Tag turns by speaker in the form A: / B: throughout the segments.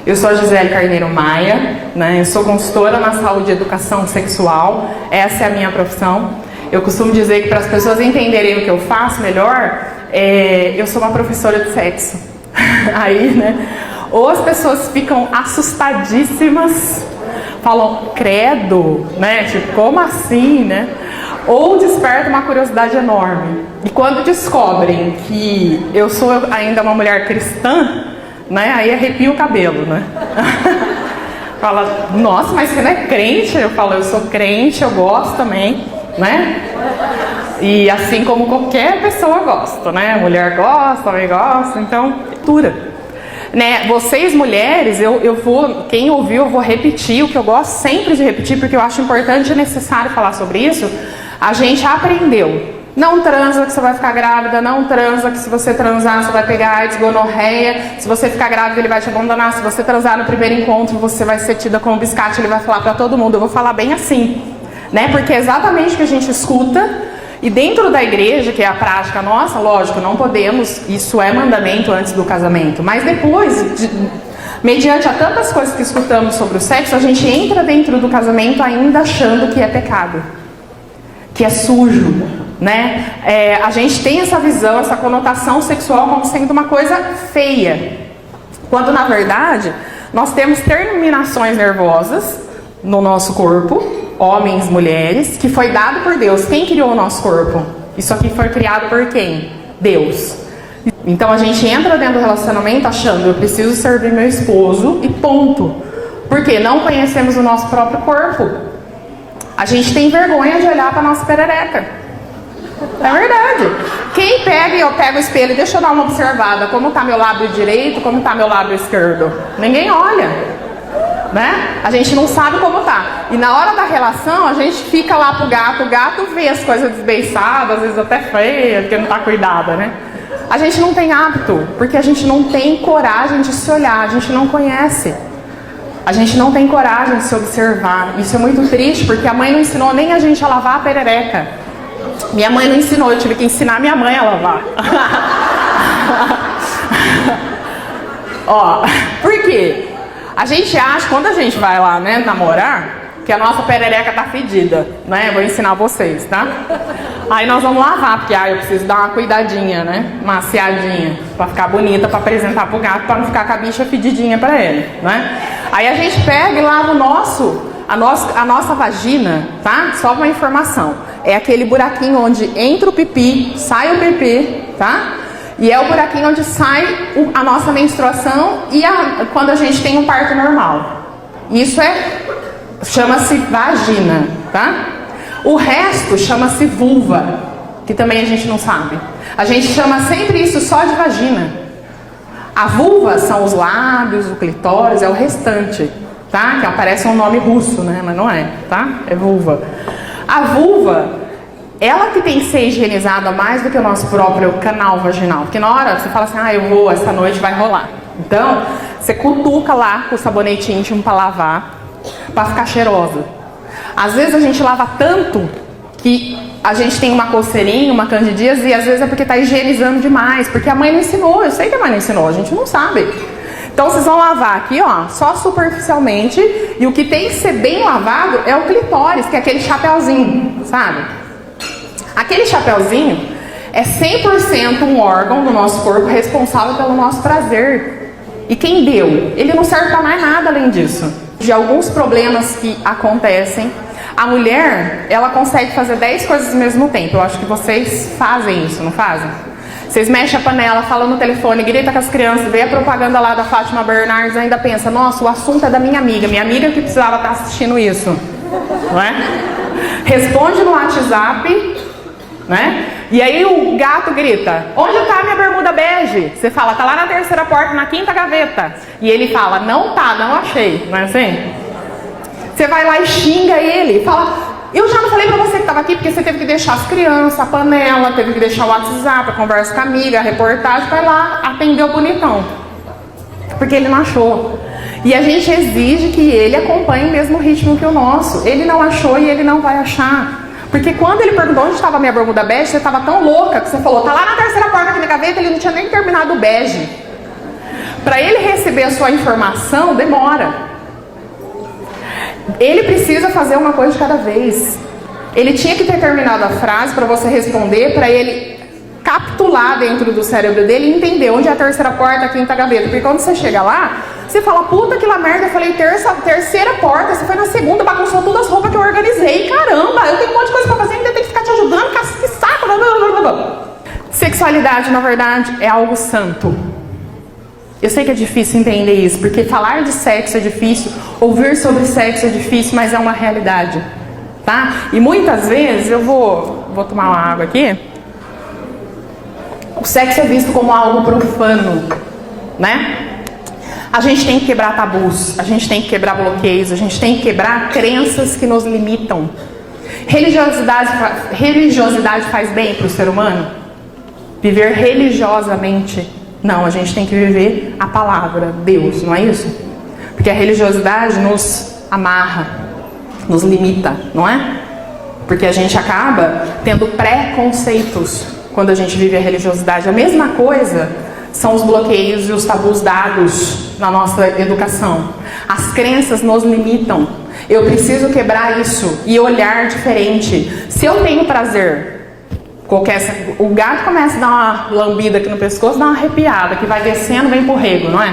A: Eu sou a Gisele Carneiro Maia, né? Eu sou consultora na saúde e educação sexual, essa é a minha profissão. Eu costumo dizer que para as pessoas entenderem o que eu faço melhor, eu sou uma professora de sexo. Aí, né? Ou as pessoas ficam assustadíssimas, falam, credo, né? Tipo, como assim, né? Ou desperta uma curiosidade enorme. E quando descobrem que eu sou ainda uma mulher cristã, né? Aí arrepia o cabelo, né? Fala, nossa, mas você não é crente? Eu falo, eu sou crente, eu gosto também, né? E assim como qualquer pessoa gosta, né? Mulher gosta, homem gosta, então, dura. Né? Vocês mulheres, eu vou, quem ouviu, eu vou repetir o que eu gosto sempre de repetir, porque eu acho importante e necessário falar sobre isso. A gente aprendeu. Não transa que você vai ficar grávida, não transa que se você transar você vai pegar AIDS, gonorreia, se você ficar grávida ele vai te abandonar, se você transar no primeiro encontro você vai ser tida como biscate, ele vai falar pra todo mundo. Eu vou falar bem assim, né? Porque é exatamente o que a gente escuta. E dentro da igreja, que é a prática nossa, lógico, não podemos, isso é mandamento antes do casamento, mas depois, mediante a tantas coisas que escutamos sobre o sexo, a gente entra dentro do casamento ainda achando que é pecado, que é sujo, né? A gente tem essa visão, essa conotação sexual como sendo uma coisa feia, quando na verdade nós temos terminações nervosas no nosso corpo, homens, mulheres, que foi dado por Deus. Quem criou o nosso corpo? Isso aqui foi criado por quem? Deus. Então a gente entra dentro do relacionamento achando, eu preciso servir meu esposo e ponto. Porque não conhecemos o nosso próprio corpo. A gente tem vergonha de olhar para a nossa perereca. É verdade. Quem pega e eu pego o espelho, deixa eu dar uma observada, como está meu lábio direito, como está meu lábio esquerdo? Ninguém olha. Né? A gente não sabe como tá. E na hora da relação, a gente fica lá pro gato. O gato vê as coisas desbeiçadas, às vezes até feia, porque não tá cuidada, né? A gente não tem hábito, porque a gente não tem coragem de se olhar. A gente não conhece. A gente não tem coragem de se observar. Isso é muito triste, porque a mãe não ensinou nem a gente a lavar a perereca. Minha mãe não ensinou, eu tive que ensinar minha mãe a lavar. Ó, por quê? A gente acha, quando a gente vai lá, né, namorar, que a nossa perereca tá fedida, né? Vou ensinar vocês, tá? Aí nós vamos lavar, porque eu preciso dar uma cuidadinha, né? Uma maciadinha, pra ficar bonita, pra apresentar pro gato, pra não ficar com a bicha fedidinha pra ele, né? Aí a gente pega e lava a nossa vagina, tá? Só uma informação. É aquele buraquinho onde entra o pipi, sai o pipi, tá? E é o buraquinho onde sai a nossa menstruação e quando a gente tem um parto normal. Isso chama-se vagina, tá? O resto chama-se vulva, que também a gente não sabe. A gente chama sempre isso só de vagina. A vulva são os lábios, o clitóris, é o restante, tá? Que aparece um nome russo, né? Mas não é, tá? É vulva. A vulva, ela que tem que ser higienizada mais do que o nosso próprio canal vaginal. Porque na hora você fala assim, eu vou, essa noite vai rolar. Então, você cutuca lá com o sabonete íntimo para lavar, para ficar cheirosa. Às vezes a gente lava tanto que a gente tem uma coceirinha, uma candidíase, e às vezes é porque está higienizando demais. Porque a mãe não ensinou, eu sei que a mãe não ensinou, a gente não sabe. Então vocês vão lavar aqui, ó, só superficialmente. E o que tem que ser bem lavado é o clitóris, que é aquele chapéuzinho, sabe? Aquele chapéuzinho é 100% um órgão do nosso corpo responsável pelo nosso prazer. E quem deu? Ele não serve para mais nada além disso. De alguns problemas que acontecem, a mulher, ela consegue fazer 10 coisas ao mesmo tempo. Eu acho que vocês fazem isso, não fazem? Vocês mexem a panela, falam no telefone, grita com as crianças, vê a propaganda lá da Fátima Bernardes e ainda pensa, nossa, o assunto é da minha amiga que precisava estar assistindo isso. Não é? Responde no WhatsApp, né? E aí o gato grita, onde está a minha bermuda bege? Você fala, tá lá na terceira porta, na quinta gaveta. E ele fala, não tá, não achei. Não é assim? Você vai lá e xinga ele, fala, eu já não falei pra você que estava aqui, porque você teve que deixar as crianças, a panela, teve que deixar o WhatsApp, a conversa com a amiga, a reportagem, vai lá, atendeu o bonitão. Porque ele não achou. E a gente exige que ele acompanhe o mesmo ritmo que o nosso. Ele não achou e ele não vai achar. Porque quando ele perguntou onde estava a minha bermuda bege, você estava tão louca que você falou, tá lá na terceira porta aqui na gaveta, ele não tinha nem terminado o bege. Para ele receber a sua informação, demora. Ele precisa fazer uma coisa de cada vez. Ele tinha que ter terminado a frase para você responder, para ele capturar dentro do cérebro dele e entender onde é a terceira porta, a quinta gaveta. Porque quando você chega lá, você fala, puta que lá merda, eu falei terceira porta, você foi na segunda, bagunçou todas as roupas que eu organizei, caramba, eu tenho um monte de coisa pra fazer, ainda tenho que ficar te ajudando, que saco. Sexualidade, na verdade, é algo santo. Eu sei que é difícil entender isso, porque falar de sexo é difícil, ouvir sobre sexo é difícil, mas é uma realidade, tá? E muitas vezes, eu vou tomar uma água aqui, o sexo é visto como algo profano, né? A gente tem que quebrar tabus, a gente tem que quebrar bloqueios, a gente tem que quebrar crenças que nos limitam. Religiosidade faz bem para o ser humano? Viver religiosamente? Não, a gente tem que viver a palavra, Deus, não é isso? Porque a religiosidade nos amarra, nos limita, não é? Porque a gente acaba tendo preconceitos quando a gente vive a religiosidade. A mesma coisa são os bloqueios e os tabus dados na nossa educação. As crenças nos limitam. Eu preciso quebrar isso e olhar diferente. Se eu tenho prazer, o gato começa a dar uma lambida aqui no pescoço, dá uma arrepiada, que vai descendo, vem pro rego, não é?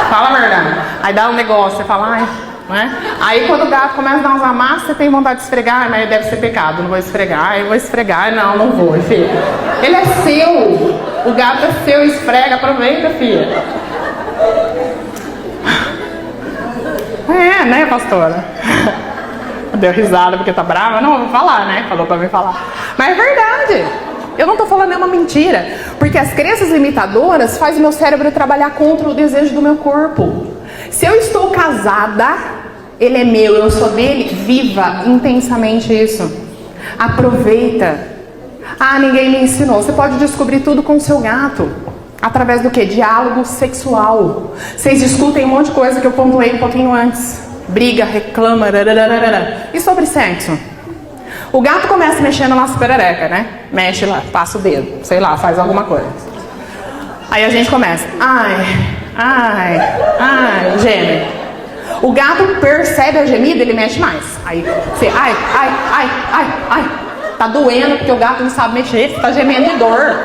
A: Fala a verdade. Aí dá um negócio, você fala, ai, não é? Aí quando o gato começa a dar uns amassos, você tem vontade de esfregar, mas deve ser pecado, não vou esfregar, eu vou esfregar, não vou, filho. Ele é seu, o gato é seu, esfrega, aproveita, filha. É, né, pastora? Deu risada porque tá brava? Não, vou falar, né? Falou pra mim falar. Mas é verdade. Eu não tô falando nenhuma mentira. Porque as crenças limitadoras fazem o meu cérebro trabalhar contra o desejo do meu corpo. Se eu estou casada, ele é meu, eu sou dele, viva intensamente isso. Aproveita. Ah, ninguém me ensinou. Você pode descobrir tudo com o seu gato. Através do quê? Diálogo sexual. Vocês discutem um monte de coisa que eu pontuei um pouquinho antes. Briga, reclama, rararara. E sobre sexo? O gato começa mexendo na nossa perereca, né? Mexe lá, passa o dedo, sei lá, faz alguma coisa. Aí a gente começa, ai, geme. O gato percebe a gemida, ele mexe mais. Aí você, ai, tá doendo porque o gato não sabe mexer, você tá gemendo de dor.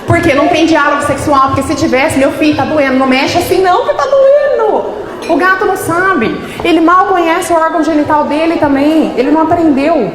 A: Porque não tem diálogo sexual, porque se tivesse, meu filho, tá doendo, não mexe assim não que tá doendo. O gato não sabe, ele mal conhece o órgão genital dele também, ele não aprendeu.